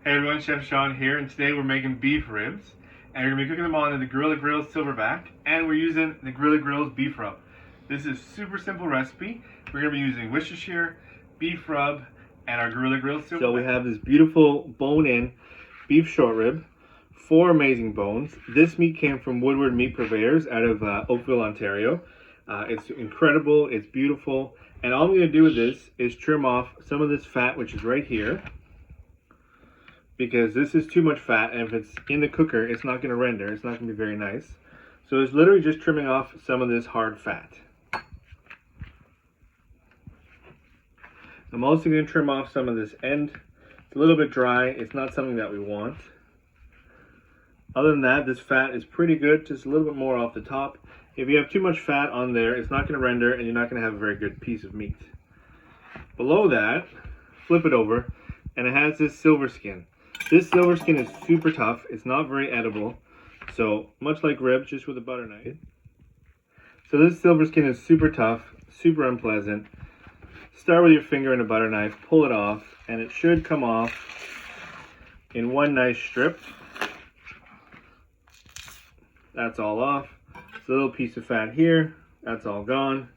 Hey everyone, Chef Sean here, and today we're making beef ribs, and we're going to be cooking them on the Grilla Grills Silverbac, and we're using the Grilla Grills beef rub. This is a super simple recipe. We're going to be using Worcestershire, beef rub, and our Grilla Grills Silverbac. So we have this beautiful bone-in beef short rib, 4 amazing bones. This meat came from Woodward Meat Purveyors out of Oakville, Ontario. It's incredible, it's beautiful, and all I'm going to do with this is trim off some of this fat, which is right here, because this is too much fat, and if it's in the cooker, it's not going to render. It's not going to be very nice. So it's literally just trimming off some of this hard fat. I'm also going to trim off some of this end. It's a little bit dry. It's not something that we want. Other than that, this fat is pretty good, just a little bit more off the top. If you have too much fat on there, it's not going to render, and you're not going to have a very good piece of meat. Below that, flip it over, and it has this silver skin. This silver skin is super tough. It's not very edible. So much like ribs, just with a butter knife. So this silver skin is super tough, super unpleasant. Start with your finger and a butter knife, pull it off, and it should come off in one nice strip. That's all off. It's a little piece of fat here. That's all gone.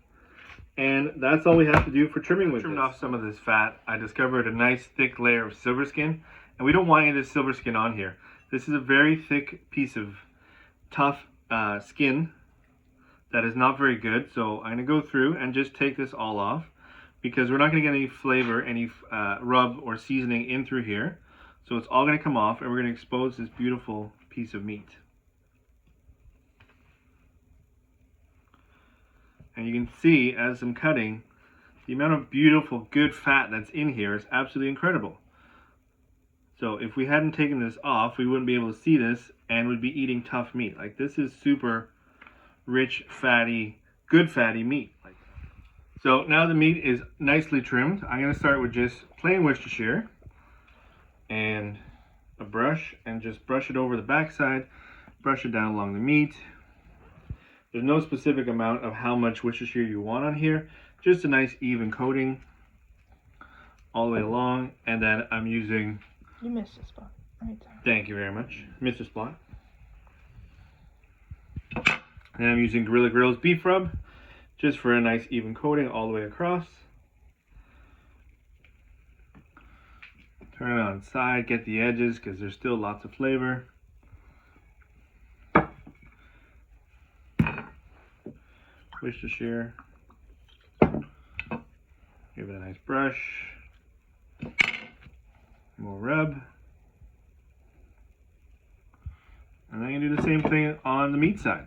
And that's all we have to do for trimming with this. Trimmed off some of this fat. I discovered a nice thick layer of silver skin. And we don't want any of this silver skin on here. This is a very thick piece of tough skin that is not very good. So I'm going to go through and just take this all off, because we're not going to get any flavor, any rub or seasoning in through here. So it's all going to come off, and we're going to expose this beautiful piece of meat. And you can see, as I'm cutting, the amount of beautiful, good fat that's in here is absolutely incredible. So if we hadn't taken this off, we wouldn't be able to see this, and we'd be eating tough meat. Like, this is super rich, fatty, good fatty meat. So now the meat is nicely trimmed. I'm going to start with just plain Worcestershire and a brush, and just brush it over the backside, brush it down along the meat. There's no specific amount of how much Worcestershire you want on here, just a nice even coating all the way along. And then I'm using... You missed a spot. Right there. Thank you very much. Missed a spot. And I'm using Grilla Grills beef rub, just for a nice even coating all the way across. Turn it on its side, get the edges, because there's still lots of flavor. Worcestershire. Give it a nice brush. More rub. And then you do the same thing on the meat side.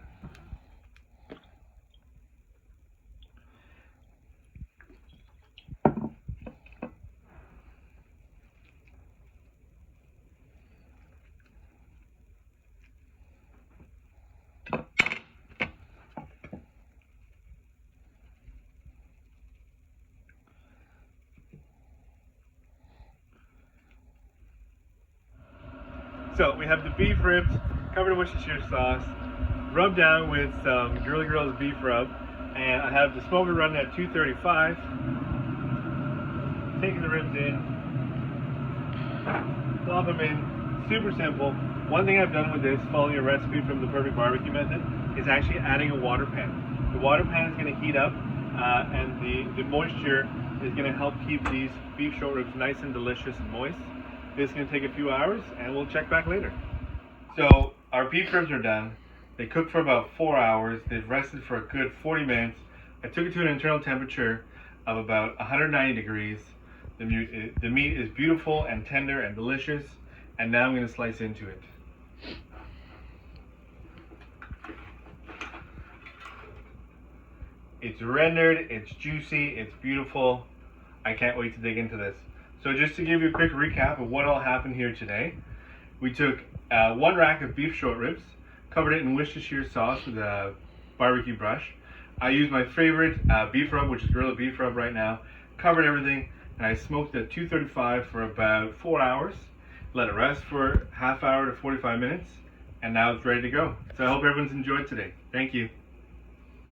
So we have the beef ribs covered in Worcestershire sauce, rubbed down with some Grilla Grills beef rub, and I have the smoker running at 235. Taking the ribs in, plop them in, super simple. One thing I've done with this, following a recipe from the Perfect Barbecue Method, is actually adding a water pan. The water pan is going to heat up, and the moisture is going to help keep these beef short ribs nice and delicious and moist. This is going to take a few hours, and we'll check back later. So our beef ribs are done. They cooked for about 4 hours. They've rested for a good 40 minutes. I took it to an internal temperature of about 190 degrees. The meat is beautiful and tender and delicious. And now I'm going to slice into it. It's rendered, it's juicy, it's beautiful. I can't wait to dig into this. So just to give you a quick recap of what all happened here today, we took 1 rack of beef short ribs, covered it in Worcestershire sauce with a barbecue brush. I used my favorite beef rub, which is Grilla beef rub right now, covered everything, and I smoked it at 235 for about 4 hours, let it rest for half hour to 45 minutes, and now it's ready to go. So I hope everyone's enjoyed today. Thank you.